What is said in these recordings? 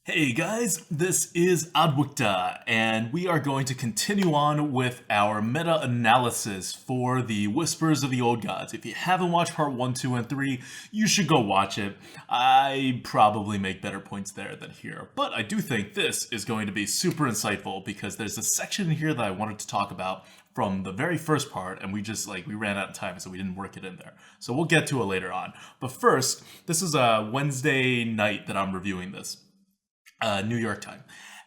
Hey guys, this is ADWCTA, and we are going to continue on with our meta-analysis for the Whispers of the Old Gods. If you haven't watched part 1, 2, and 3, you should go watch it. I probably make better points there than here, but I do think this is going to be super insightful because there's a section in here that I wanted to talk about from the very first part, and we ran out of time, so we didn't work it in there. So we'll get to it later on. But first, this is a Wednesday night that I'm reviewing this. New York time.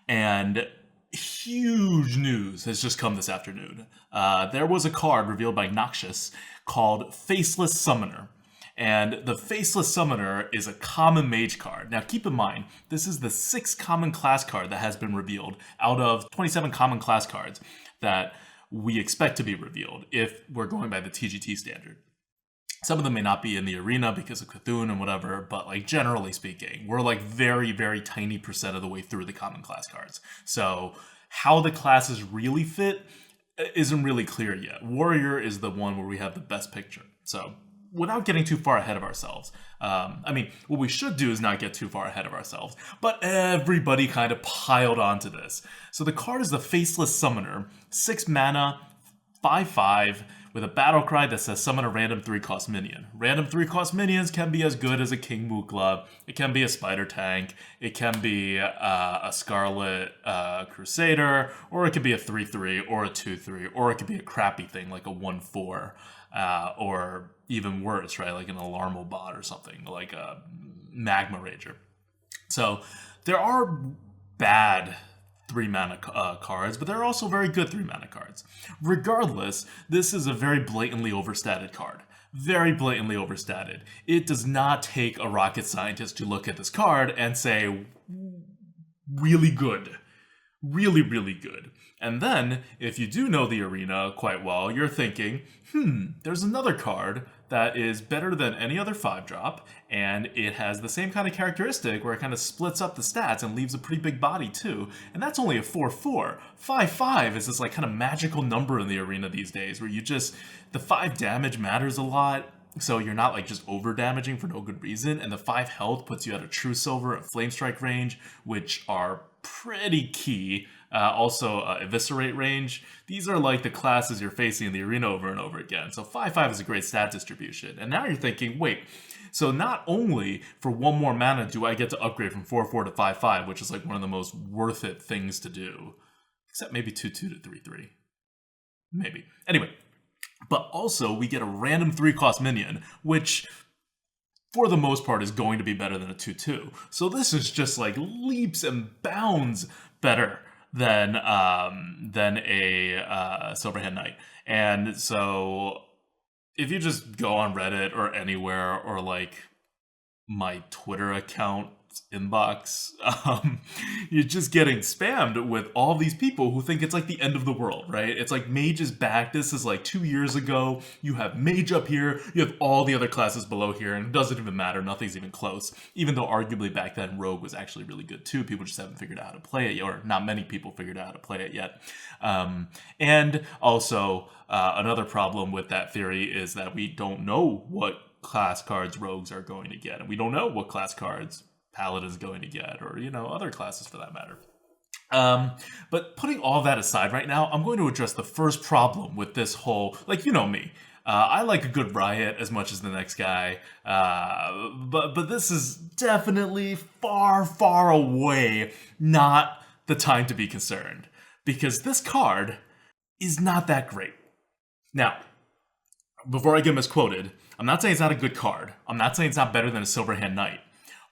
And huge news has just come this afternoon. There was a card revealed by Noxious called Faceless Summoner. And the Faceless Summoner is a common mage card. Now keep in mind, this is the 6th common class card that has been revealed out of 27 common class cards that we expect to be revealed if we're going by the TGT standard. Some of them may not be in the arena because of Athiuen and whatever, but like generally speaking, we're like very, very tiny percent of the way through the common class cards. So how the classes really fit isn't really clear yet. Warrior is the one where we have the best picture. So without getting too far ahead of ourselves, what we should do is not get too far ahead of ourselves, but everybody kind of piled onto this. So the card is the Faceless Summoner, 6 mana, 5/5, with a battle cry that says summon a random 3-cost minion. Random 3-cost minions can be as good as a King Mukla, it can be a Spider Tank, it can be a Scarlet Crusader, or it could be a 3/3 or a 2/3, or it could be a crappy thing like a 1/4, or even worse, right, like an Alarmo Bot or something, like a Magma Rager. So there are bad 3-mana cards, but there are also very good 3-mana cards. Regardless, this is a very blatantly overstated card. Very blatantly overstated. It does not take a rocket scientist to look at this card and say, really good. Really, really good. And then, if you do know the arena quite well, you're thinking, there's another card that is better than any other 5-drop, and it has the same kind of characteristic where it kind of splits up the stats and leaves a pretty big body too, and that's only a 4/4. 5/5 is this like kind of magical number in the arena these days where the 5 damage matters a lot, so you're not like just over damaging for no good reason, and the 5 health puts you at a True Silver and Flame Strike range, which are pretty key. Also, Eviscerate range. These are like the classes you're facing in the arena over and over again. So 5/5 is a great stat distribution. And now you're thinking, wait, so not only for 1 more mana do I get to upgrade from 4/4 to 5/5, which is like one of the most worth it things to do. Except maybe 2/2 to 3/3. Maybe. Anyway, but also we get a random 3-cost minion, which for the most part is going to be better than a 2/2. So this is just like leaps and bounds better than a Silverhand Knight. And so if you just go on Reddit or anywhere, or like my Twitter account inbox, you're just getting spammed with all these people who think it's like the end of the world, right? It's like Mage is back. This is like 2 years ago. You have Mage up here, you have all the other classes below here, and it doesn't even matter. Nothing's even close. Even though arguably back then Rogue was actually really good too. People just haven't figured out how to play it yet, or not many people figured out how to play it yet. And also another problem with that theory is that we don't know what class cards Rogues are going to get, and we don't know what class cards Paladin's going to get, or, other classes for that matter. But putting all that aside right now, I'm going to address the first problem with this whole, me. I like a good riot as much as the next guy, but this is definitely far, far away not the time to be concerned, because this card is not that great. Now, before I get misquoted, I'm not saying it's not a good card. I'm not saying it's not better than a Silverhand Knight.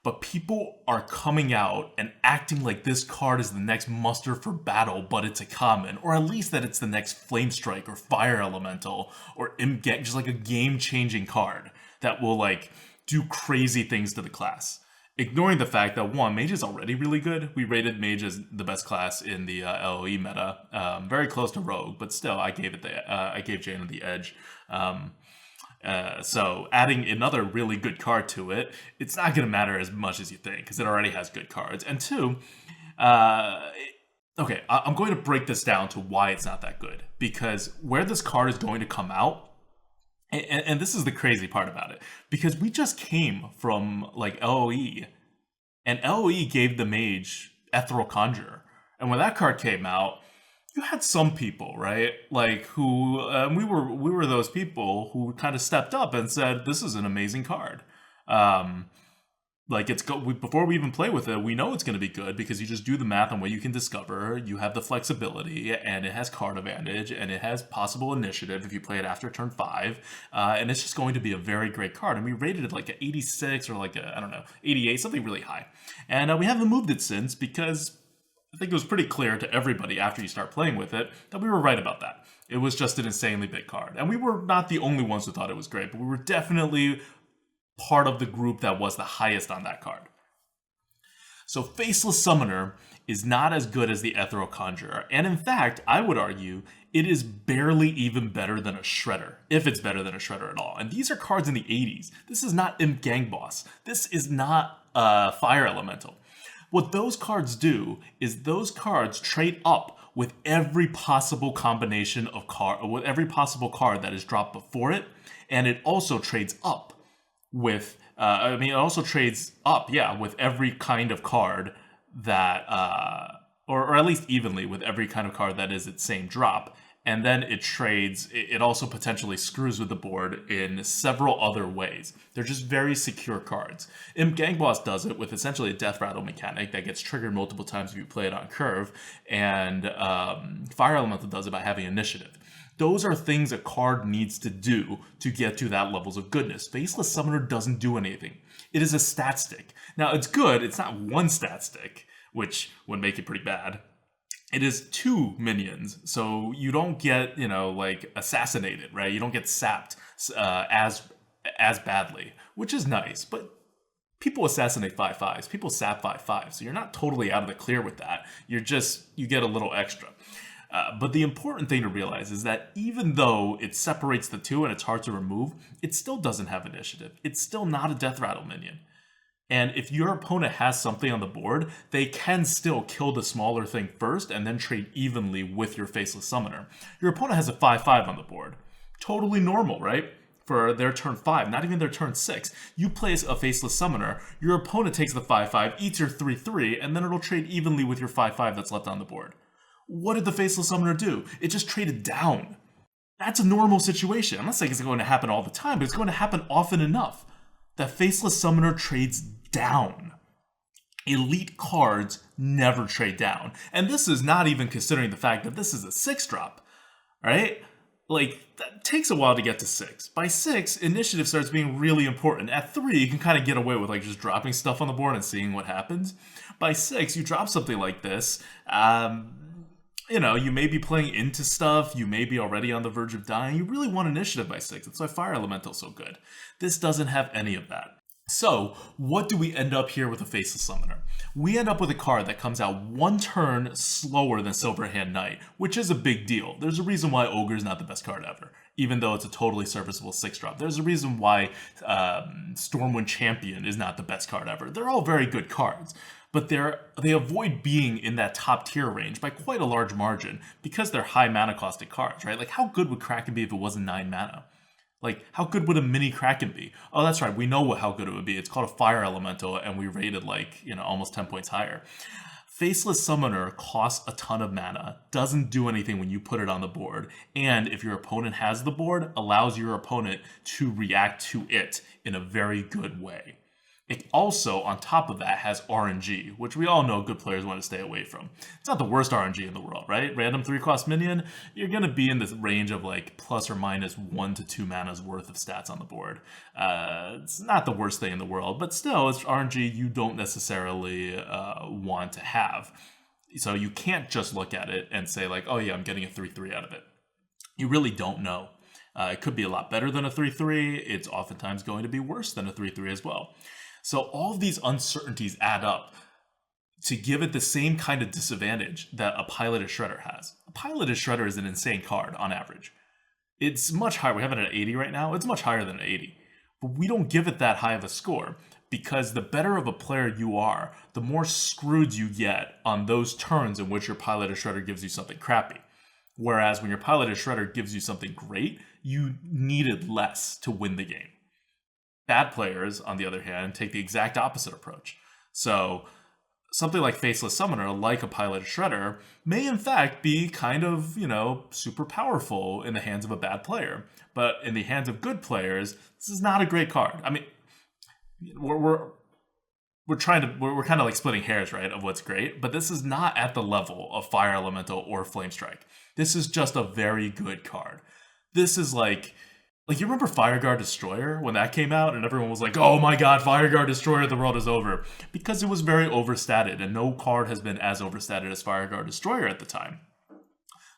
But people are coming out and acting like this card is the next muster for battle, but it's a common, or at least that it's the next Flame Strike or Fire Elemental, or just like a game-changing card that will like do crazy things to the class. Ignoring the fact that, 1, Mage is already really good. We rated Mage as the best class in the LoE meta, very close to Rogue, but still, I gave Jaina the edge. So adding another really good card to it, it's not going to matter as much as you think, because it already has good cards. And 2, okay, I'm going to break this down to why it's not that good. Because where this card is going to come out, and this is the crazy part about it, because we just came from like LoE And LOE gave the mage Ethereal Conjurer. And when that card came out, you had some people, right? Like who we were those people who kind of stepped up and said, "This is an amazing card." Like before we even play with it, we know it's going to be good because you just do the math on what you can discover. You have the flexibility, and it has card advantage, and it has possible initiative if you play it after turn 5, and it's just going to be a very great card. And we rated it like an 86 or like I don't know, 88, something really high. And we haven't moved it since because I think it was pretty clear to everybody after you start playing with it that we were right about that. It was just an insanely big card, and we were not the only ones who thought it was great, but we were definitely part of the group that was the highest on that card. So Faceless Summoner is not as good as the Ethereal Conjurer, and in fact, I would argue it is barely even better than a Shredder, if it's better than a Shredder at all. And these are cards in the 80s. This is not Imp Gang Boss. This is not Fire Elemental. What those cards do is those cards trade up with every possible combination of with every possible card that is dropped before it, and it also trades up with it also trades up, with every kind of card that or at least evenly with every kind of card that is its same drop. And then it also potentially screws with the board in several other ways. They're just very secure cards. Imp Gang Boss does it with essentially a Death Rattle mechanic that gets triggered multiple times if you play it on curve, and Fire Elemental does it by having initiative. Those are things a card needs to do to get to that levels of goodness. Faceless Summoner doesn't do anything. It is a stat stick. Now, it's good. It's not one stat stick, which would make it pretty bad. It is 2 minions, so you don't get, like, assassinated, right? You don't get sapped as badly, which is nice. But people assassinate 5/5s. People sap 5/5s, so you're not totally out of the clear with that. You get a little extra. But the important thing to realize is that even though it separates the two and it's hard to remove, it still doesn't have initiative. It's still not a Death Rattle minion. And if your opponent has something on the board, they can still kill the smaller thing first and then trade evenly with your Faceless Summoner. Your opponent has a 5/5 on the board. Totally normal, right? For their turn 5, not even their turn 6. You place a Faceless Summoner, your opponent takes the 5/5, eats your 3/3, and then it'll trade evenly with your 5/5 that's left on the board. What did the Faceless Summoner do? It just traded down. That's a normal situation. I'm not saying it's going to happen all the time, but it's going to happen often enough that Faceless Summoner trades down. Elite cards never trade down. And this is not even considering the fact that this is a 6-drop, right? Like, that takes a while to get to 6. By 6, initiative starts being really important. At 3, you can kind of get away with, like, just dropping stuff on the board and seeing what happens. By 6, you drop something like this, you may be playing into stuff, you may be already on the verge of dying, you really want initiative by 6, that's why Fire Elemental's so good. This doesn't have any of that. So, what do we end up here with a Faceless Summoner? We end up with a card that comes out 1 turn slower than Silverhand Knight, which is a big deal. There's a reason why Ogre is not the best card ever, even though it's a totally serviceable 6-drop. There's a reason why Stormwind Champion is not the best card ever. They're all very good cards, but they avoid being in that top tier range by quite a large margin because they're high mana costed cards, right? Like, how good would Kraken be if it wasn't 9 mana? Like, how good would a mini Kraken be? Oh, that's right, we know how good it would be. It's called a Fire Elemental, and we rated almost 10 points higher. Faceless Summoner costs a ton of mana, doesn't do anything when you put it on the board, and if your opponent has the board, allows your opponent to react to it in a very good way. It also, on top of that, has RNG, which we all know good players want to stay away from. It's not the worst RNG in the world, right? Random 3-cost minion, you're going to be in this range of like plus or minus 1 to 2 mana's worth of stats on the board. It's not the worst thing in the world, but still, it's RNG you don't necessarily want to have. So you can't just look at it and say like, oh yeah, I'm getting a 3/3 out of it. You really don't know. It could be a lot better than a 3/3. It's oftentimes going to be worse than a 3/3 as well. So all of these uncertainties add up to give it the same kind of disadvantage that a Piloted Shredder has. A Piloted Shredder is an insane card on average. It's much higher. We have it at 80 right now. It's much higher than an 80. But we don't give it that high of a score because the better of a player you are, the more screwed you get on those turns in which your Piloted Shredder gives you something crappy. Whereas when your Piloted Shredder gives you something great, you needed less to win the game. Bad players, on the other hand, take the exact opposite approach. So something like Faceless Summoner, like a Piloted Shredder, may in fact be kind of, super powerful in the hands of a bad player. But in the hands of good players, this is not a great card. I mean, we're kind of like splitting hairs, right, of what's great, but this is not at the level of Fire Elemental or Flame Strike. This is just a very good card. This is like you remember Fireguard Destroyer when that came out and everyone was like, oh my god, Fireguard Destroyer, the world is over. Because it was very overstated, and no card has been as overstated as Fireguard Destroyer at the time.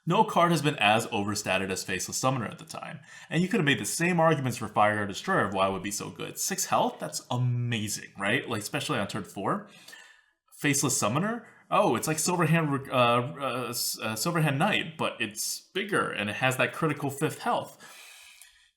No card has been as overstated as Faceless Summoner at the time. And you could have made the same arguments for Fireguard Destroyer of why it would be so good. 6 health? That's amazing, right? Like, especially on turn 4. Faceless Summoner? Oh, it's like Silverhand Knight, but it's bigger and it has that critical 5th health.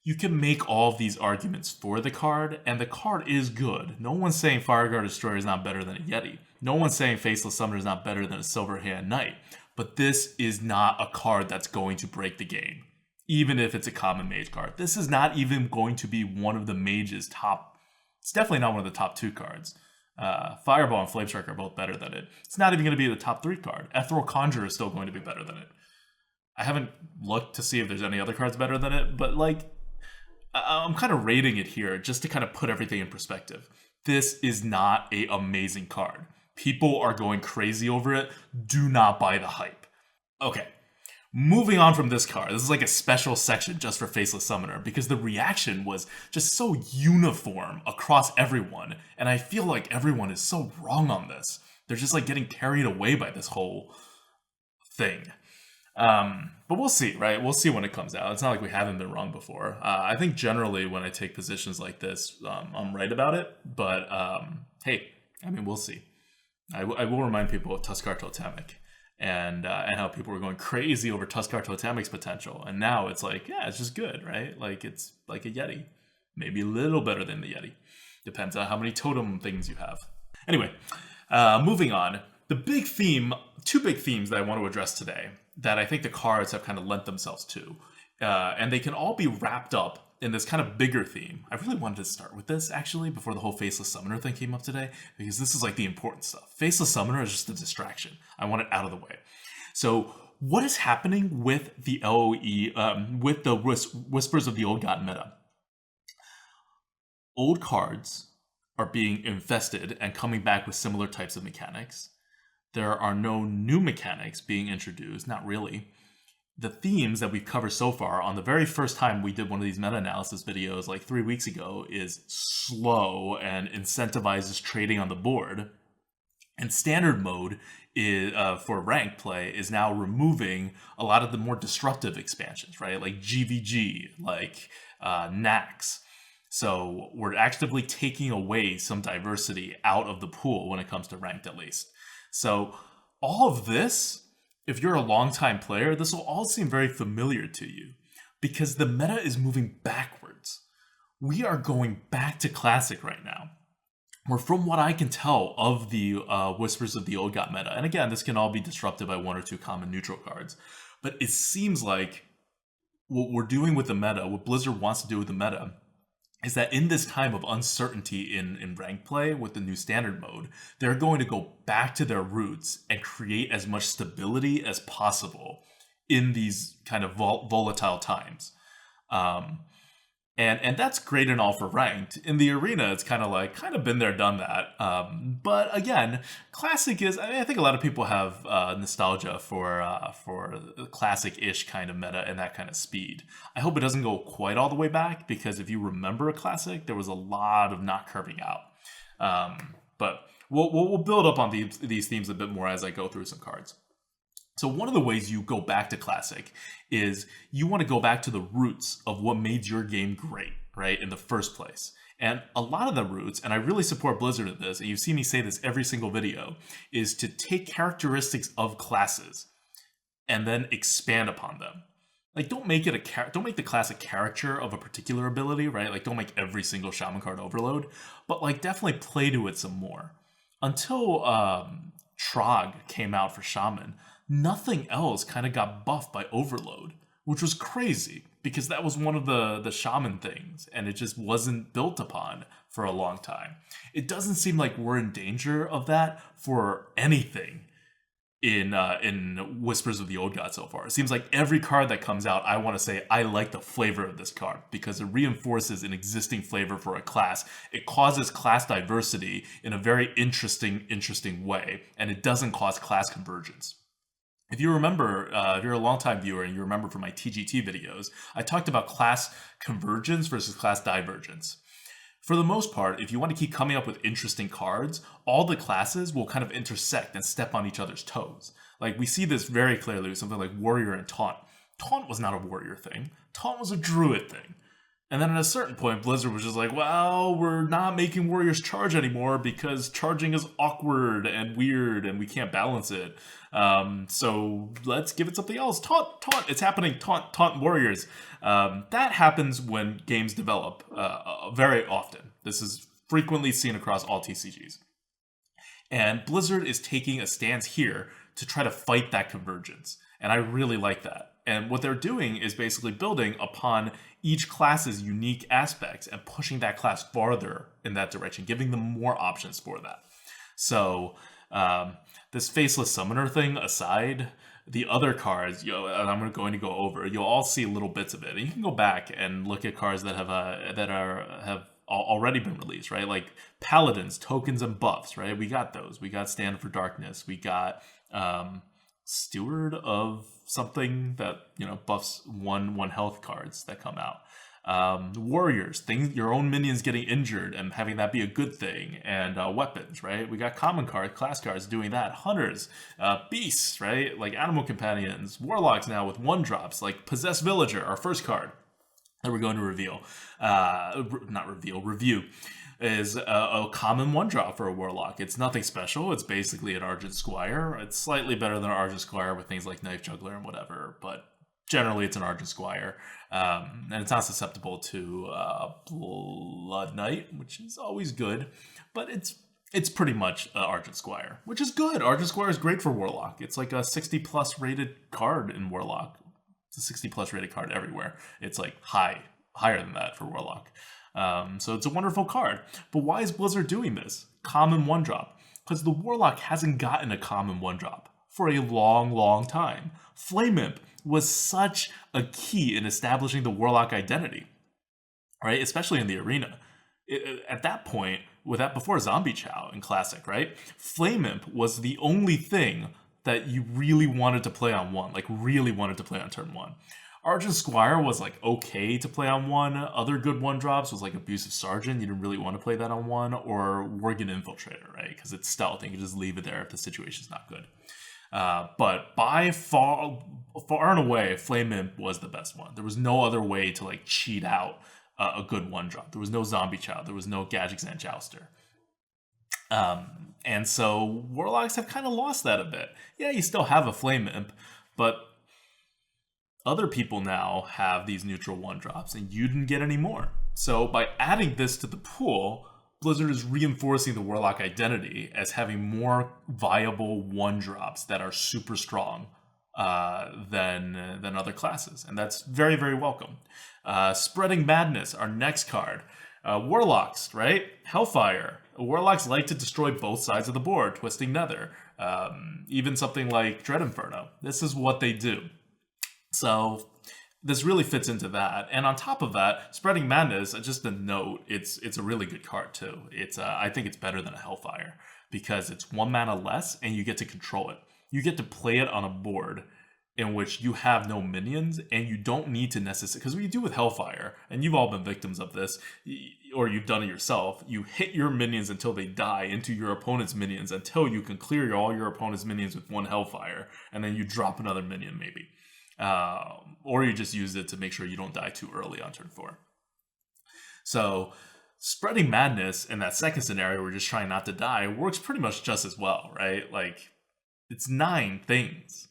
You can make all of these arguments for the card, and the card is good. No one's saying Fireguard Destroyer is not better than a Yeti. No one's saying Faceless Summoner is not better than a Silverhand Knight. But this is not a card that's going to break the game, even if it's a common mage card. This is not even going to be one of the mage's top. It's definitely not one of the top 2 cards. Fireball and Flame Strike are both better than it. It's not even going to be the top 3 card. Ethereal Conjurer is still going to be better than it. I haven't looked to see if there's any other cards better than it, but I'm kind of rating it here just to kind of put everything in perspective. This is not an amazing card. People are going crazy over it. Do not buy the hype. Okay, moving on from this card. This is like a special section just for Faceless Summoner because the reaction was just so uniform across everyone. And I feel like everyone is so wrong on this. They're just like getting carried away by this whole thing. But we'll see, right? We'll see when it comes out. It's not like we haven't been wrong before. I think generally when I take positions like this, I'm right about it. But hey, I mean, we'll see. I will remind people of Tuskar Totemic and how people were going crazy over Tuskar Totemic's potential. And now it's like, yeah, it's just good, right? Like it's like a Yeti. Maybe a little better than the Yeti. Depends on how many totem things you have. Anyway, moving on. The big theme, 2 big themes that I want to address today that I think the cards have kind of lent themselves to. And they can all be wrapped up in this kind of bigger theme. I really wanted to start with this, actually, before the whole Faceless Summoner thing came up today, because this is like the important stuff. Faceless Summoner is just a distraction. I want it out of the way. So what is happening with the LOE, with the Whispers of the Old God meta? Old cards are being infested and coming back with similar types of mechanics. There are no new mechanics being introduced, not really. The themes that we've covered so far, on the very first time we did one of these meta-analysis videos like 3 weeks ago, is slow and incentivizes trading on the board. And standard mode is, for ranked play is now removing a lot of the more disruptive expansions, right? Like GVG, like Nax. So we're actively taking away some diversity out of the pool when it comes to ranked, at least. So all of this, if you're a longtime player, this will all seem very familiar to you because the meta is moving backwards. We are going back to Classic right now. Where from what I can tell of the Whispers of the Old God meta, and again, this can all be disrupted by 1 or 2 common neutral cards, but it seems like what we're doing with the meta, what Blizzard wants to do with the meta, is that in this time of uncertainty in rank play with the new standard mode, they're going to go back to their roots and create as much stability as possible in these kind of volatile times. And that's great and all for ranked. In the arena, it's kind of been there, done that. But again, Classic is, I think a lot of people have nostalgia for Classic-ish kind of meta and that kind of speed. I hope it doesn't go quite all the way back, because if you remember a Classic, there was a lot of not curving out. But we'll build up on these themes a bit more as I go through some cards. So one of the ways you go back to Classic is you want to go back to the roots of what made your game great, right, in the first place. And a lot of the roots, and I really support Blizzard at this, and you see me say this every single video, is to take characteristics of classes and then expand upon them. Like, don't make the Classic caricature of a particular ability, right? Like, don't make every single Shaman card overload, but like definitely play to it some more. Until Trog came out for Shaman, nothing else kind of got buffed by overload, which was crazy because that was one of the shaman things, and it just wasn't built upon for a long time. It doesn't seem like we're in danger of that for anything in Whispers of the Old God so far. It seems like every card that comes out, I want to say I like the flavor of this card because it reinforces an existing flavor for a class. It causes class diversity in a very interesting way, and it doesn't cause class convergence. If you remember, if you're a longtime viewer and you remember from my TGT videos, I talked about class convergence versus class divergence. For the most part, if you want to keep coming up with interesting cards, all the classes will kind of intersect and step on each other's toes. Like, we see this very clearly with something like Warrior and Taunt. Taunt was not a Warrior thing. Taunt was a Druid thing. And then at a certain point, Blizzard was just like, well, we're not making Warriors charge anymore because charging is awkward and weird and we can't balance it. So let's give it something else. Taunt, it's happening. Taunt Warriors. That happens when games develop very often. This is frequently seen across all TCGs. And Blizzard is taking a stance here to try to fight that convergence. And I really like that. And what they're doing is basically building upon each class's unique aspects and pushing that class farther in that direction, giving them more options for that. So this Faceless Summoner thing aside, the other cards, and I'm going to go over, you'll all see little bits of it. And you can go back and look at cards that have already been released, right? Like Paladins, tokens, and buffs, right? We got those. We got Stand for Darkness. We got Steward of something that, buffs one health cards that come out. Warriors, your own minions getting injured and having that be a good thing, and weapons, right? We got common cards, class cards doing that. Hunters, beasts, right? Like Animal Companions, warlocks now with 1-drops, like Possessed Villager, our first card that we're going to review, is a common 1-drop for a warlock. It's nothing special. It's basically an Argent Squire. It's slightly better than an Argent Squire with things like Knife Juggler and whatever, but generally it's an Argent Squire. And it's not susceptible to Blood Knight, which is always good, but it's pretty much Argent Squire, which is good. Argent Squire is great for Warlock. It's like a 60+ rated card in Warlock. It's a 60+ rated card everywhere. It's like higher than that for Warlock. So it's a wonderful card. But why is Blizzard doing this? Common 1-drop. Because the Warlock hasn't gotten a common 1-drop for a long time. Flame Imp was such a key in establishing the Warlock identity, right? Especially in the arena. At that point, before Zombie Chow in Classic, right? Flame Imp was the only thing that you really wanted to play on one, like really wanted to play on turn 1. Argent Squire was like okay to play on 1. Other good 1-drops was like Abusive Sergeant. You didn't really want to play that on 1, or Worgen Infiltrator, right? Because it's stealth and you can just leave it there if the situation's not good. But by far and away, Flame Imp was the best one. There was no other way to like cheat out a good 1-drop. There was no Zombie Chow. There was no Gadgetzan Jouster. And so Warlocks have kind of lost that a bit. Yeah, you still have a Flame Imp, but other people now have these neutral 1-drops, and you didn't get any more. So by adding this to the pool, Blizzard is reinforcing the Warlock identity as having more viable 1-drops that are super strong than other classes, and that's very, very welcome. Spreading Madness, our next card. Warlocks, right? Hellfire. Warlocks like to destroy both sides of the board, Twisting Nether. Even something like Dread Inferno. This is what they do. So this really fits into that. And on top of that, Spreading Madness, just a note, it's a really good card too. I think it's better than a Hellfire because it's 1 mana less and you get to control it. You get to play it on a board in which you have no minions and you don't need to necessarily, because what you do with Hellfire, and you've all been victims of this, or you've done it yourself, you hit your minions until they die into your opponent's minions until you can clear all your opponent's minions with 1 Hellfire, and then you drop another minion maybe. Or you just use it to make sure you don't die too early on turn 4. So Spreading Madness in that second scenario where you're just trying not to die works pretty much just as well, right? Like, it's 9 things.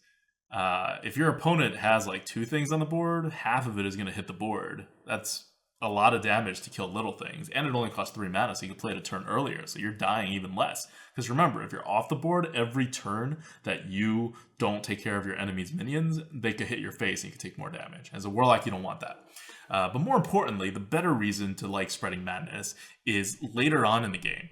If your opponent has like 2 things on the board, half of it is going to hit the board. That's a lot of damage to kill little things, and it only costs 3 mana, so you can play it a turn earlier, so you're dying even less. Because remember, if you're off the board, every turn that you don't take care of your enemy's minions, they could hit your face and you can take more damage. As a Warlock, you don't want that. But more importantly, the better reason to like Spreading Madness is later on in the game.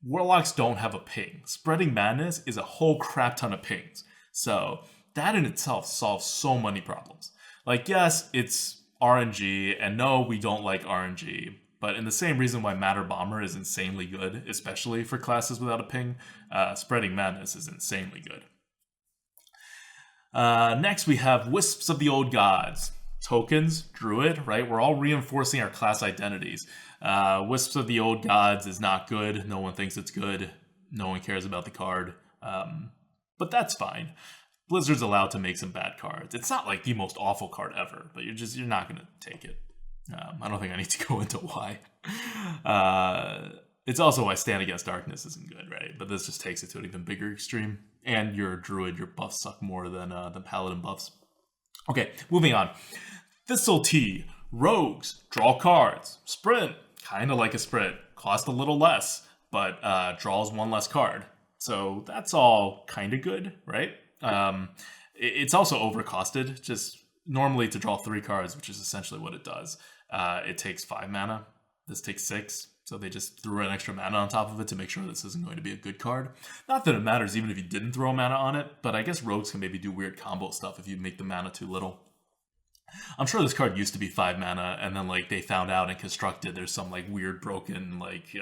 Warlocks don't have a ping. Spreading Madness is a whole crap ton of pings. So that in itself solves so many problems. Like, yes, it's RNG, and no, we don't like RNG, but in the same reason why Matter Bomber is insanely good, especially for classes without a ping, Spreading Madness is insanely good. Next, we have Wisps of the Old Gods. Tokens, Druid, right? We're all reinforcing our class identities. Wisps of the Old Gods is not good. No one thinks it's good. No one cares about the card. But that's fine. Blizzard's allowed to make some bad cards. It's not like the most awful card ever, but you're not going to take it. I don't think I need to go into why. It's also why Stand Against Darkness isn't good, right? But this just takes it to an even bigger extreme. And you're a Druid, your buffs suck more than Paladin buffs. Okay, moving on. Thistle Tea, Rogues, draw cards. Sprint, kind of like a sprint. Cost a little less, but draws 1 less card. So that's all kind of good, right? It's also overcosted. Just normally to draw 3 cards, which is essentially what it does, it takes 5 mana. This takes 6. So they just threw an extra mana on top of it to make sure this isn't going to be a good card. Not that it matters even if you didn't throw mana on it, but I guess Rogues can maybe do weird combo stuff if you make the mana too little. I'm sure this card used to be 5 mana, and then like they found out and constructed there's some like weird broken like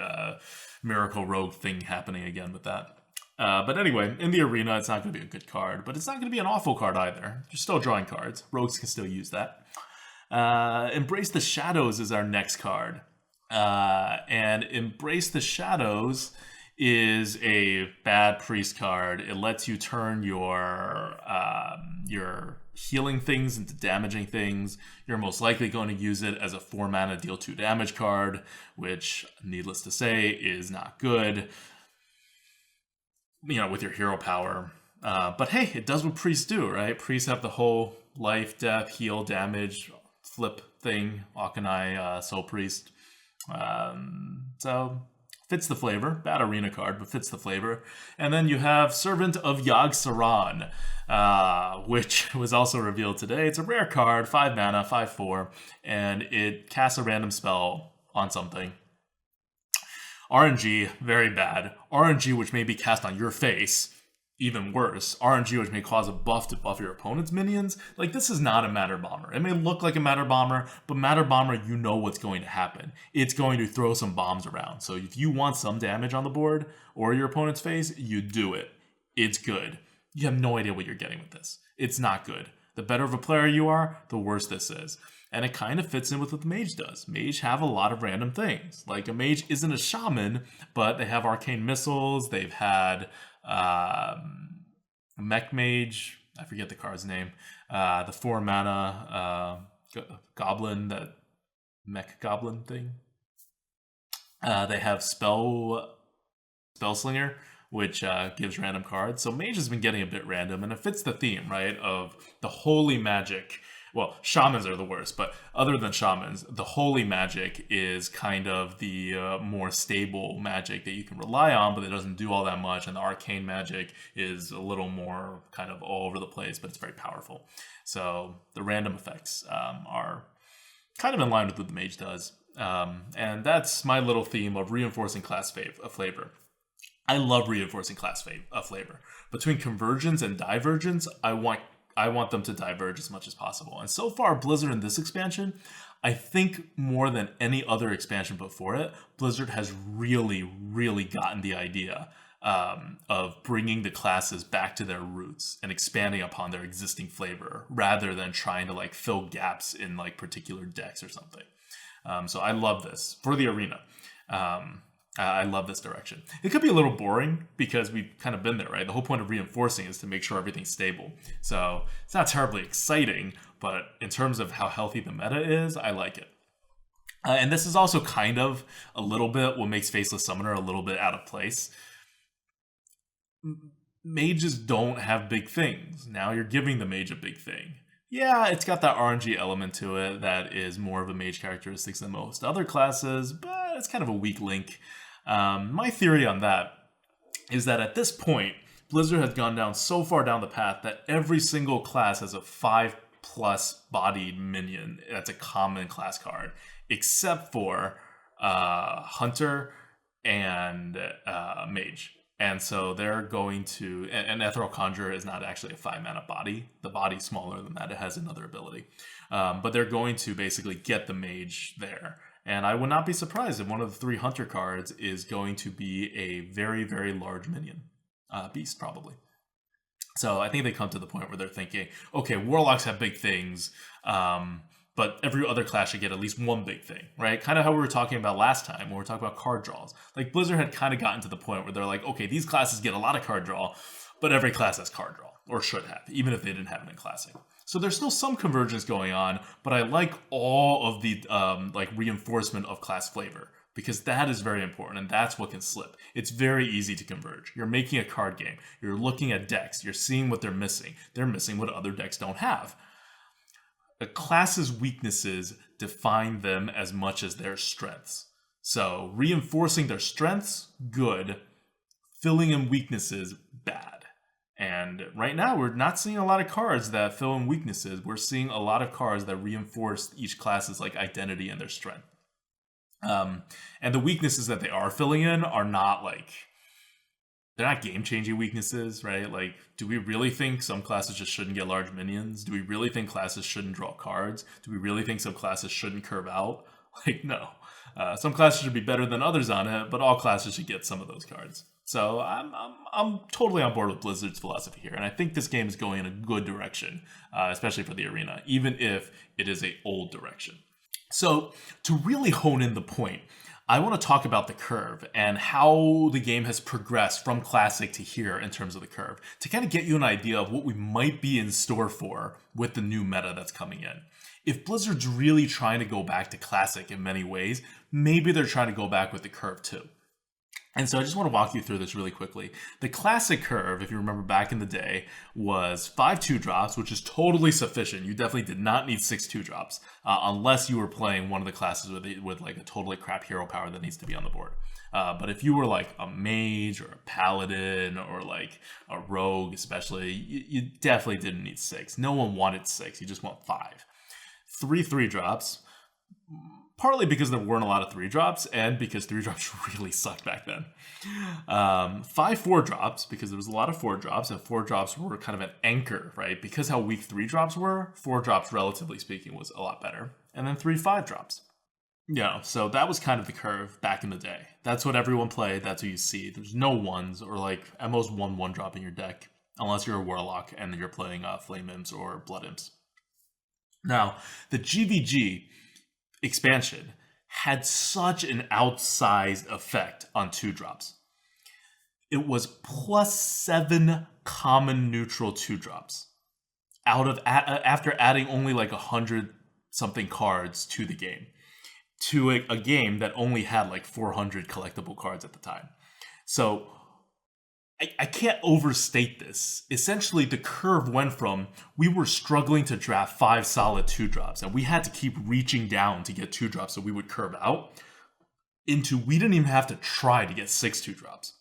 Miracle Rogue thing happening again with that. But anyway, in the arena, it's not going to be a good card, but it's not going to be an awful card either. You're still drawing cards. Rogues can still use that. Embrace the Shadows is our next card. And Embrace the Shadows is a bad priest card. It lets you turn your healing things into damaging things. You're most likely going to use it as a 4 mana deal 2 damage card, which, needless to say, is not good. You know, with your hero power. But hey, it does what priests do, right? Priests have the whole life, death, heal, damage, flip thing. Akanai, Soul Priest. So fits the flavor. Bad arena card, but fits the flavor. And then you have Servant of Yogg-Saron, which was also revealed today. It's a rare card, 5 mana, 5/4, and it casts a random spell on something. RNG, very bad. RNG, which may be cast on your face, even worse. RNG, which may cause a buff to buff your opponent's minions. Like, this is not a Matter Bomber. It may look like a Matter Bomber, but Matter Bomber, you know what's going to happen. It's going to throw some bombs around. So if you want some damage on the board or your opponent's face, you do it. It's good. You have no idea what you're getting with this. It's not good. The better of a player you are, the worse this is. And it kind of fits in with what the Mage does. Mage have a lot of random things. Like, a Mage isn't a Shaman, but they have Arcane Missiles. They've had Mech Mage. I forget the card's name. The 4 mana Goblin, that Mech Goblin thing. They have Spellslinger, which gives random cards. So Mage has been getting a bit random, and it fits the theme, right, of the holy magic. Well, shamans are the worst, but other than shamans, the holy magic is kind of the more stable magic that you can rely on, but it doesn't do all that much. And the arcane magic is a little more kind of all over the place, but it's very powerful. So the random effects are kind of in line with what the Mage does. And that's my little theme of reinforcing class flavor. I love reinforcing class flavor. Between convergence and divergence, I want them to diverge as much as possible. And so far, Blizzard in this expansion, I think more than any other expansion before it, Blizzard has really, really gotten the idea of bringing the classes back to their roots and expanding upon their existing flavor rather than trying to like fill gaps in like particular decks or something. So I love this for the arena. I love this direction. It could be a little boring because we've kind of been there, right? The whole point of reinforcing is to make sure everything's stable. So it's not terribly exciting, but in terms of how healthy the meta is, I like it. And this is also kind of a little bit what makes Faceless Summoner a little bit out of place. Mages don't have big things. Now you're giving the Mage a big thing. Yeah, it's got that RNG element to it that is more of a mage characteristics than most other classes, but it's kind of a weak link. My theory on that is that at this point, Blizzard has gone down so far down the path that every single class has a 5+ bodied minion that's a common class card, except for Hunter and Mage. And so they're going to, and Ethereal Conjurer is not actually a 5-mana body. The body's smaller than that. It has another ability. But they're going to basically get the Mage there. And I would not be surprised if one of the 3 Hunter cards is going to be a very, very large minion. Beast, probably. So I think they come to the point where they're thinking, okay, Warlocks have big things, but every other class should get at least one big thing, right? Kind of how we were talking about last time when we were talking about card draws. Like Blizzard had kind of gotten to the point where they're like, okay, these classes get a lot of card draw, but every class has card draw, or should have, even if they didn't have it in Classic. So there's still some convergence going on, but I like all of the like reinforcement of class flavor, because that is very important, and that's what can slip. It's very easy to converge. You're making a card game. You're looking at decks. You're seeing what they're missing. They're missing what other decks don't have. A class's weaknesses define them as much as their strengths. So reinforcing their strengths, good. Filling in weaknesses, bad. And right now, we're not seeing a lot of cards that fill in weaknesses. We're seeing a lot of cards that reinforce each class's like identity and their strength. And the weaknesses that they are filling in are not like, they're not game-changing weaknesses, right? Like, do we really think some classes just shouldn't get large minions? Do we really think classes shouldn't draw cards? Do we really think some classes shouldn't curve out? Like, no. Some classes should be better than others on it, but all classes should get some of those cards. So I'm totally on board with Blizzard's philosophy here, and I think this game is going in a good direction, especially for the arena, even if it is an old direction. So to really hone in the point, I want to talk about the curve and how the game has progressed from Classic to here in terms of the curve, to kind of get you an idea of what we might be in store for with the new meta that's coming in. If Blizzard's really trying to go back to Classic in many ways, maybe they're trying to go back with the curve too. And so I just want to walk you through this really quickly. The Classic curve, if you remember back in the day, was 5 2-drops, which is totally sufficient. You definitely did not need 6 2-drops, unless you were playing one of the classes with like a totally crap hero power that needs to be on the board. But if you were like a mage or a paladin or like a rogue especially, you definitely didn't need 6. No one wanted 6. You just want 5. 3 3-drops. Partly because there weren't a lot of 3-drops, and because 3-drops really sucked back then. 5 4-drops, because there was a lot of 4-drops, and 4-drops were kind of an anchor, right? Because how weak 3-drops were, 4-drops, relatively speaking, was a lot better. And then 3 5-drops. Yeah, so that was kind of the curve back in the day. That's what everyone played, that's what you see. There's no 1s, or like at most 1 1-drop in your deck, unless you're a Warlock and you're playing Flame Imps or Blood Imps. Now, the GVG expansion had such an outsized effect on 2-drops. It was +7 common neutral 2-drops after adding only like 100 something cards to the game, to a game that only had like 400 collectible cards at the time. So I can't overstate this. Essentially, the curve went from we were struggling to draft 5 solid 2-drops, and we had to keep reaching down to get 2-drops so we would curve out, into we didn't even have to try to get 6 2-drops.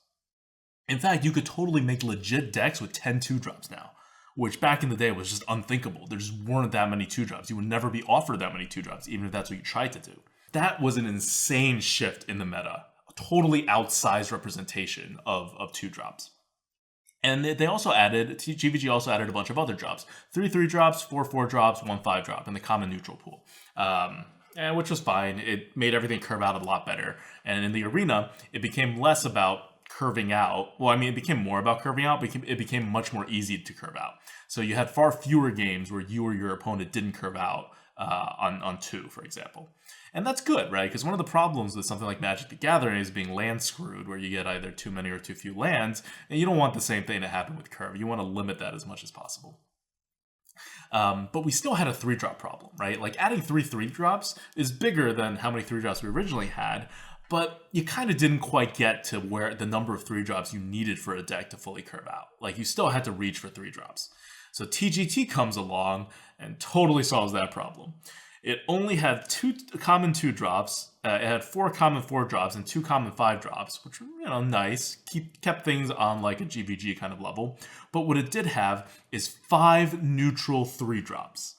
In fact, you could totally make legit decks with 10 2-drops now, which back in the day was just unthinkable. There just weren't that many 2-drops. You would never be offered that many 2-drops, even if that's what you tried to do. That was an insane shift in the meta. Totally outsized representation of 2-drops. And they also added, GVG also added a bunch of other drops. 3 3-drops, 4 4-drops, 1 5-drop in the common neutral pool. And which was fine. It made everything curve out a lot better. And in the arena, it became less about curving out. Well, I mean, it became more about curving out, but it became much more easy to curve out. So you had far fewer games where you or your opponent didn't curve out on 2, for example. And that's good, right? Because one of the problems with something like Magic the Gathering is being land screwed, where you get either too many or too few lands, and you don't want the same thing to happen with Curve. You want to limit that as much as possible. But we still had a 3-drop problem, right? Like adding 3 3-drops is bigger than how many 3-drops we originally had, but you kind of didn't quite get to where the number of 3-drops you needed for a deck to fully curve out. Like, you still had to reach for 3-drops. So TGT comes along and totally solves that problem. It only had 2 common 2-drops. It had 4 common 4-drops and 2 common 5-drops, which were, nice. Kept things on like a GVG kind of level. But what it did have is 5 neutral 3-drops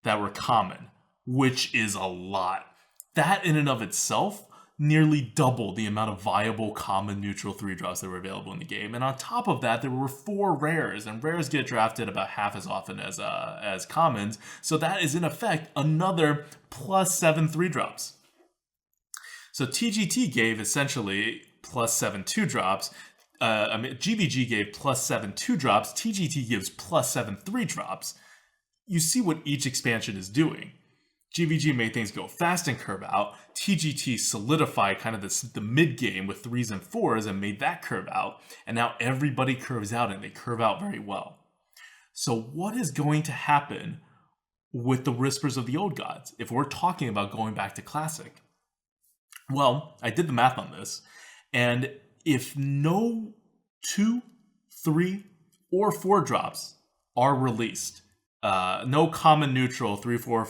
that were common, which is a lot. That in and of itself nearly doubled the amount of viable common neutral 3-drops that were available in the game. And on top of that, there were 4 rares, and rares get drafted about half as often as commons. So that is in effect another plus 7 3-drops. So TGT gave essentially plus 7 2-drops. GVG gave plus 7 2-drops. TGT gives plus 7 3-drops. You see what each expansion is doing. GVG made things go fast and curve out. TGT solidified kind of the mid game with 3s and 4s and made that curve out. And now everybody curves out, and they curve out very well. So what is going to happen with the Whispers of the Old Gods if we're talking about going back to Classic? Well, I did the math on this, and if no 2, 3, or 4-drops are released, no common neutral 2, 3, or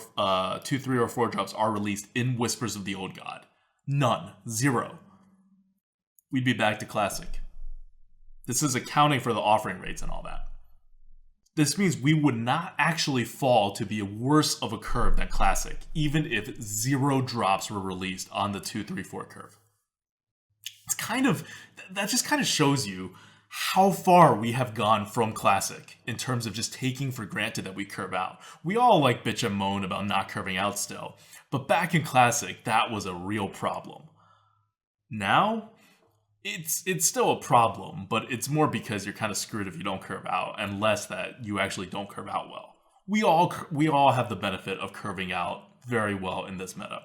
4-drops are released in Whispers of the Old God. None. 0. We'd be back to Classic. This is accounting for the offering rates and all that. This means we would not actually fall to be worse of a curve than Classic, even if 0 drops were released on the 2, 3, 4 curve. That just kind of shows you how far we have gone from Classic in terms of just taking for granted that we curve out. We all like bitch and moan about not curving out still, but back in Classic, that was a real problem. Now, it's still a problem, but it's more because you're kind of screwed if you don't curve out, and less that you actually don't curve out well. We all have the benefit of curving out very well in this meta.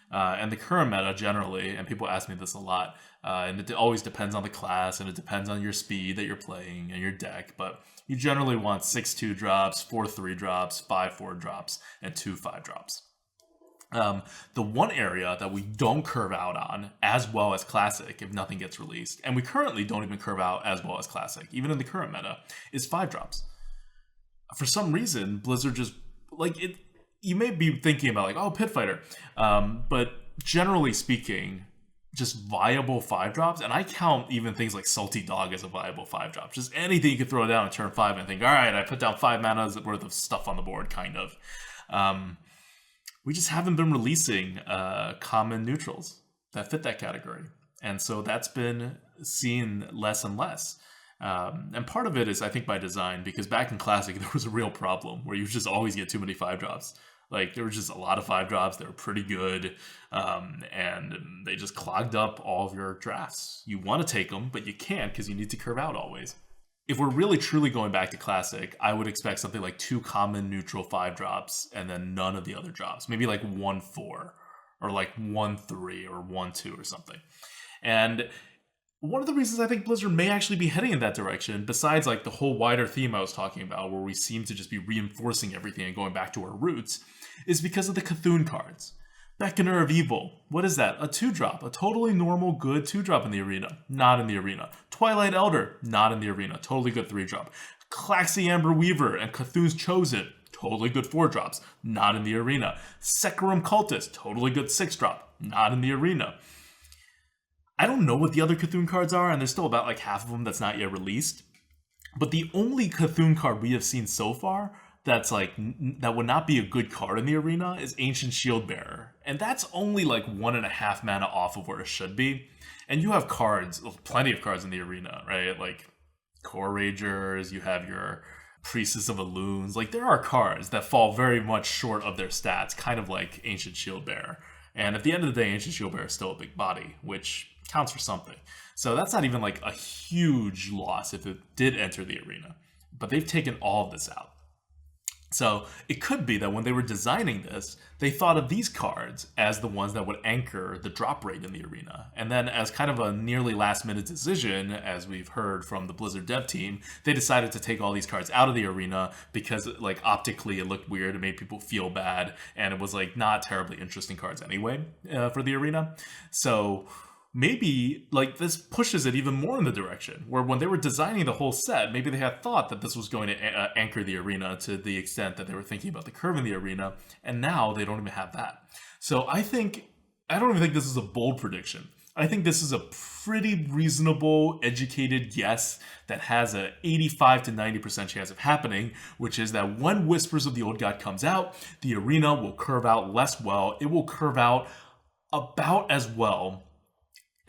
And the current meta generally, and people ask me this a lot, and it always depends on the class, and it depends on your speed that you're playing and your deck, but you generally want 6 2-drops, 4 3-drops, 5 4-drops, and 2 5-drops. The one area that we don't curve out on as well as Classic if nothing gets released, and we currently don't even curve out as well as Classic, even in the current meta, is 5-drops. For some reason, Blizzard just, like, it. You may be thinking about, like, oh, Pit Fighter, but generally speaking, just viable 5-drops, and I count even things like Salty Dog as a viable 5-drop. Just anything you could throw down in turn 5 and think, all right, I put down 5 mana's worth of stuff on the board, kind of. We just haven't been releasing common neutrals that fit that category, and so that's been seen less and less. And part of it is, I think, by design, because back in Classic, there was a real problem where you just always get too many 5-drops. Like, there was just a lot of 5-drops. They were pretty good, and they just clogged up all of your drafts. You want to take them, but you can't because you need to curve out always. If we're really truly going back to Classic, I would expect something like 2 common neutral 5-drops and then none of the other drops. Maybe like 1 4 or like 1 3 or 1 2 or something. And one of the reasons I think Blizzard may actually be heading in that direction, besides like the whole wider theme I was talking about, where we seem to just be reinforcing everything and going back to our roots, is because of the Cthulhu cards. Beckoner of Evil. What is that? A 2-drop. A totally normal, good 2-drop in the arena. Not in the arena. Twilight Elder. Not in the arena. Totally good 3-drop. Claxi Amber Weaver and Cthulhu's Chosen. Totally good 4-drops. Not in the arena. Secarum Cultist. Totally good 6-drop. Not in the arena. I don't know what the other Cthulhu cards are, and there's still about like half of them that's not yet released. But the only Cthulhu card we have seen so far that's like that would not be a good card in the arena is Ancient Shieldbearer, and that's only like 1.5 mana off of where it should be. And you have cards, plenty of cards in the arena, right? Like Core Ragers, you have your Priestess of Elune. Like, there are cards that fall very much short of their stats, kind of like Ancient Shieldbearer. And at the end of the day, Ancient Shieldbearer is still a big body, which counts for something. So that's not even like a huge loss if it did enter the arena. But they've taken all of this out. So it could be that when they were designing this, they thought of these cards as the ones that would anchor the drop rate in the arena. And then as kind of a nearly last minute decision, as we've heard from the Blizzard dev team, they decided to take all these cards out of the arena because like optically it looked weird, it made people feel bad, and it was like not terribly interesting cards anyway for the arena. So maybe like this pushes it even more in the direction where when they were designing the whole set, maybe they had thought that this was going to anchor the arena to the extent that they were thinking about the curve in the arena, and now they don't even have that. So I don't even think this is a bold prediction. I think this is a pretty reasonable, educated guess that has a 85 to 90% chance of happening, which is that when Whispers of the Old God comes out, the arena will curve out less well. It will curve out about as well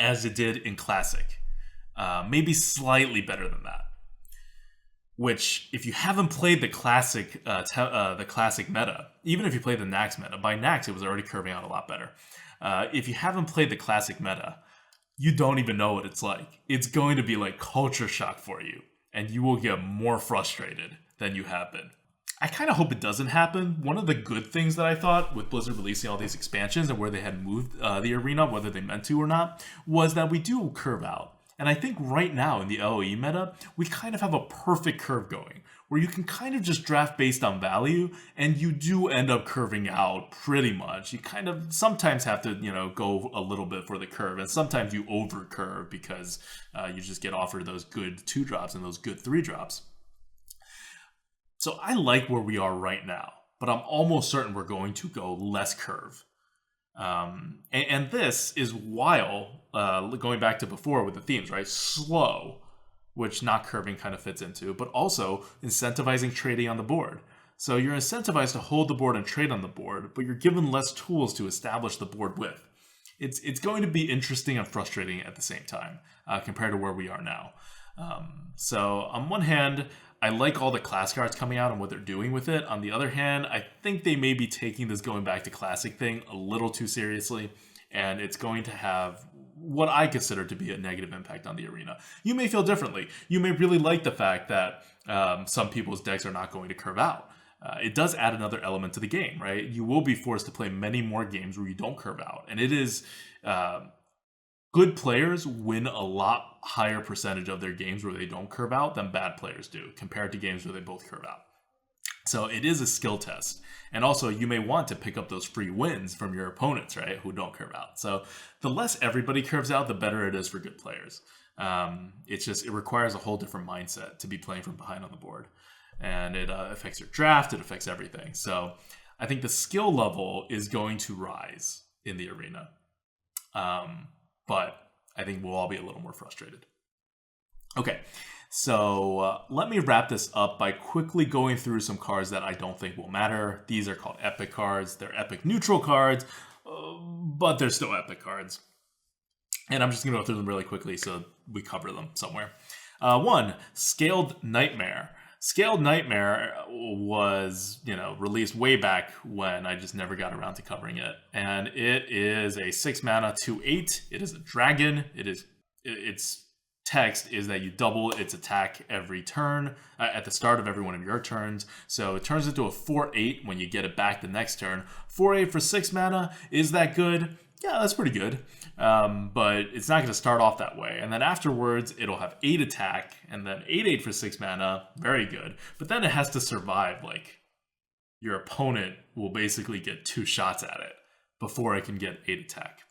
as it did in Classic. Maybe slightly better than that. Which, if you haven't played the Classic meta, even if you play the Nax meta, by Nax it was already curving out a lot better. If you haven't played the Classic meta, you don't even know what it's like. It's going to be like culture shock for you, and you will get more frustrated than you have been. I kind of hope it doesn't happen. One of the good things that I thought with Blizzard releasing all these expansions and where they had moved the arena, whether they meant to or not, was that we do curve out. And I think right now in the LoE meta, we kind of have a perfect curve going, where you can kind of just draft based on value, and you do end up curving out pretty much. You kind of sometimes have to, go a little bit for the curve, and sometimes you over curve because you just get offered those good 2-drops and those good 3-drops. So I like where we are right now, but I'm almost certain we're going to go less curve. And this is while, going back to before with the themes, right? Slow, which not curving kind of fits into, but also incentivizing trading on the board. So you're incentivized to hold the board and trade on the board, but you're given less tools to establish the board with. It's going to be interesting and frustrating at the same time, compared to where we are now. So on one hand, I like all the class cards coming out and what they're doing with it. On the other hand, I think they may be taking this going back to classic thing a little too seriously, and it's going to have what I consider to be a negative impact on the arena. You may feel differently. You may really like the fact that some people's decks are not going to curve out. It does add another element to the game, right? You will be forced to play many more games where you don't curve out, and it is... good players win a lot higher percentage of their games where they don't curve out than bad players do, compared to games where they both curve out. So it is a skill test. And also, you may want to pick up those free wins from your opponents, right, who don't curve out. So the less everybody curves out, the better it is for good players. It requires a whole different mindset to be playing from behind on the board. And it affects your draft, it affects everything. So I think the skill level is going to rise in the arena. But I think we'll all be a little more frustrated. Okay, so let me wrap this up by quickly going through some cards that I don't think will matter. These are called epic cards. They're epic neutral cards, but they're still epic cards. And I'm just going to go through them really quickly so we cover them somewhere. 1, Scaled Nightmare. Scaled Nightmare was, released way back when I just never got around to covering it. And it is a 6 mana 2/8. It is a dragon. Its text is that you double its attack every turn at the start of every one of your turns. So it turns into a 4/8 when you get it back the next turn. 4/8 for 6 mana. Is that good? Yeah, that's pretty good. But it's not going to start off that way. And then afterwards, it'll have 8 attack, and then 8/8 for 6 mana. Very good. But then it has to survive. Like, your opponent will basically get 2 shots at it before it can get 8 attack.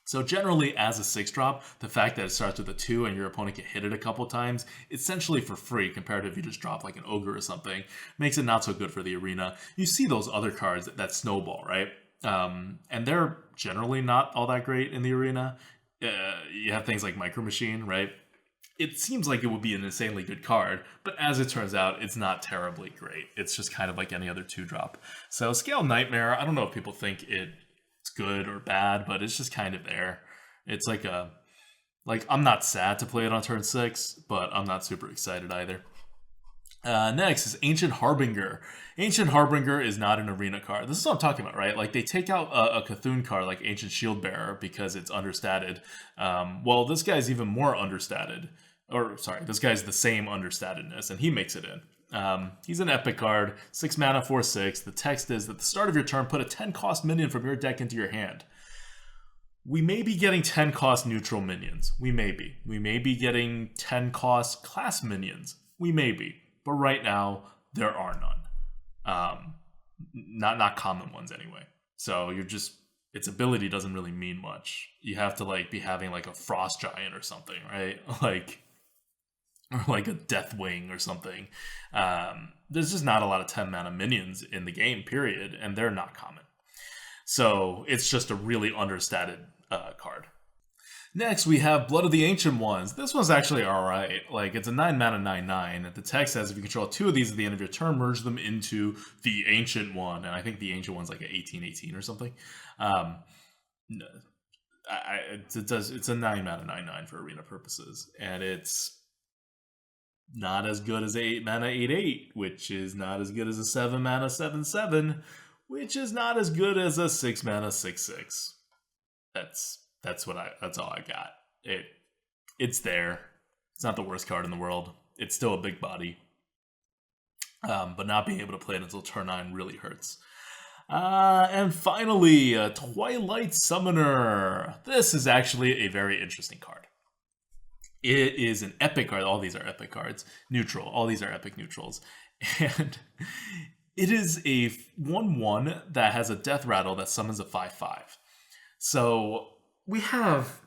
So generally, as a 6-drop, the fact that it starts with a 2 and your opponent can hit it a couple times, essentially for free, compared to if you just drop like an ogre or something, makes it not so good for the arena. You see those other cards that snowball, right? And they're generally not all that great in the arena. You have things like Micro Machine, right? It seems like it would be an insanely good card, but as it turns out, it's not terribly great. It's just kind of like any other 2-drop. So Scale Nightmare, I don't know if people think it's good or bad, but it's just kind of there. It's like I'm not sad to play it on turn 6, but I'm not super excited either. Next is Ancient Harbinger. Ancient Harbinger is not an arena card. This is what I'm talking about, right? Like, they take out a Cthulhu card like Ancient Shieldbearer because it's understated. Well, this guy's even more understated. This guy's the same understatedness, and he makes it in. He's an epic card, 6 mana, 4/6. The text is, at the start of your turn, put a 10-cost minion from your deck into your hand. We may be getting 10-cost neutral minions. We may be. We may be getting 10-cost class minions. We may be. But right now, there are none. Not common ones anyway. So you're just its ability doesn't really mean much. You have to like be having like a frost giant or something, right? Like, or like a Deathwing or something. There's just not a lot of 10 mana minions in the game, period, and they're not common. So it's just a really understated card. Next, we have Blood of the Ancient Ones. This one's actually alright. Like, it's a 9 mana 9/9. The text says if you control 2 of these at the end of your turn, merge them into the Ancient One. And I think the Ancient One's like an 18/18 or something. It's a 9 mana 9/9 for arena purposes. And it's not as good as 8 mana 8/8, which is not as good as a 7 mana 7/7, which is not as good as a 6 mana 6/6. That's all I got. It's there. It's not the worst card in the world. It's still a big body. But not being able to play it until turn 9 really hurts. And finally, Twilight Summoner. This is actually a very interesting card. It is an epic card. All these are epic cards. Neutral. All these are epic neutrals. And it is a 1/1 that has a death rattle that summons a 5/5. So we have,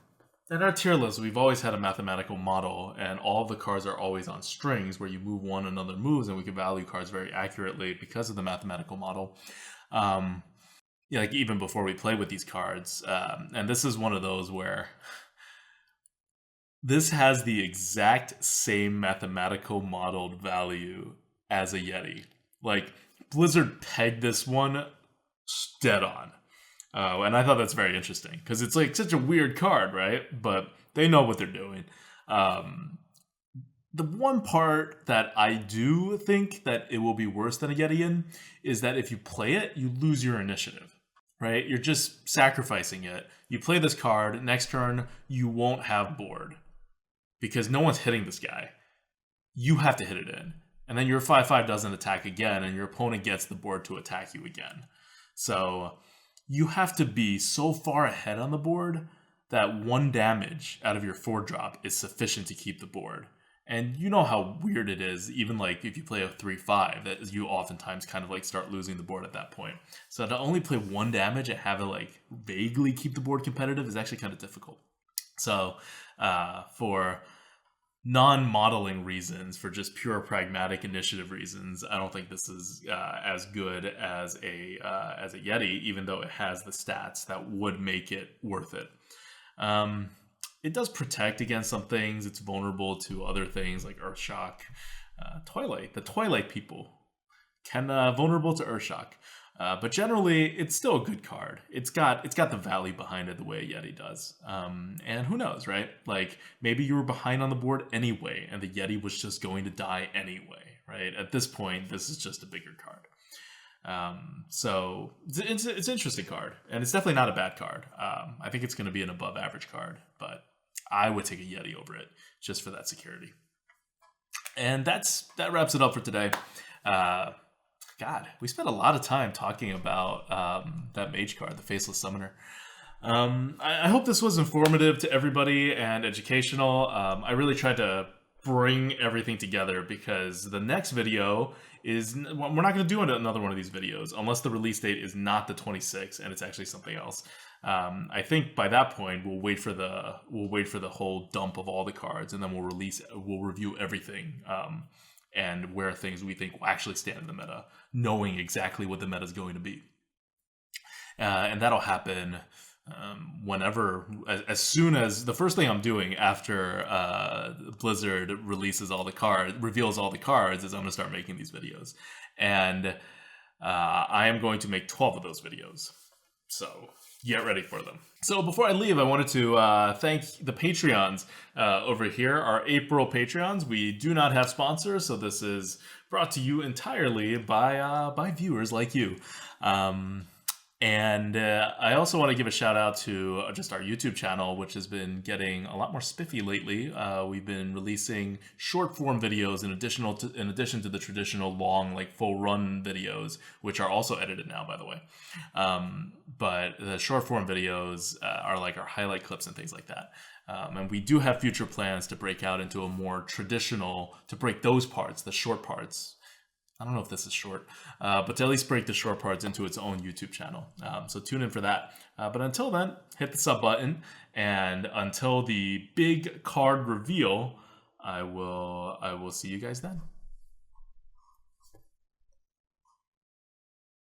in our tier list, we've always had a mathematical model, and all of the cards are always on strings where you move one, another moves, and we can value cards very accurately because of the mathematical model. Like even before we play with these cards, and this is one of those where this has the exact same mathematical modeled value as a Yeti. Like, Blizzard pegged this one dead on. And I thought that's very interesting because it's like such a weird card, right? But they know what they're doing. The one part that I do think that it will be worse than a Yeti in is that if you play it, you lose your initiative, right? You're just sacrificing it. You play this card, next turn, you won't have board because no one's hitting this guy. You have to hit it in. And then your 5/5 doesn't attack again, and your opponent gets the board to attack you again. So you have to be so far ahead on the board that 1 damage out of your 4-drop is sufficient to keep the board. And you know how weird it is, even like if you play a 3/5, that you oftentimes kind of like start losing the board at that point. So to only play 1 damage and have it like vaguely keep the board competitive is actually kind of difficult. So for non-modeling reasons, for just pure pragmatic initiative reasons, I don't think this is as good as a Yeti, even though it has the stats that would make it worth it. It does protect against some things. It's vulnerable to other things like Earthshock. Twilight, the Twilight people can vulnerable to Earthshock. But generally, it's still a good card. It's got the value behind it the way a Yeti does. And who knows, right? Like, maybe you were behind on the board anyway, and the Yeti was just going to die anyway, right? At this point, this is just a bigger card. So it's an interesting card, and it's definitely not a bad card. I think it's going to be an above average card, but I would take a Yeti over it just for that security. And that wraps it up for today. God, we spent a lot of time talking about that mage card, the Faceless Summoner. I hope this was informative to everybody and educational. I really tried to bring everything together because the next video is, we're not going to do another one of these videos unless the release date is not the 26th and it's actually something else. I think by that point we'll wait for the whole dump of all the cards, and then we'll review everything. And where things we think will actually stand in the meta, knowing exactly what the meta is going to be. And that'll happen whenever, as soon as, the first thing I'm doing after Blizzard reveals all the cards, is I'm going to start making these videos. And I am going to make 12 of those videos. So get ready for them. So before I leave, I wanted to thank the Patreons over here, our April Patreons. We do not have sponsors, so this is brought to you entirely by viewers like you. And I also want to give a shout out to just our YouTube channel, which has been getting a lot more spiffy lately. We've been releasing short form videos in addition to the traditional long, like full run videos, which are also edited now, by the way. But the short form videos are like our highlight clips and things like that. And we do have future plans to break out into a more traditional, to break those parts, the short parts, I don't know if this is short, but to at least break the short parts into its own YouTube channel. So tune in for that. But until then, hit the sub button, and until the big card reveal, I will see you guys then.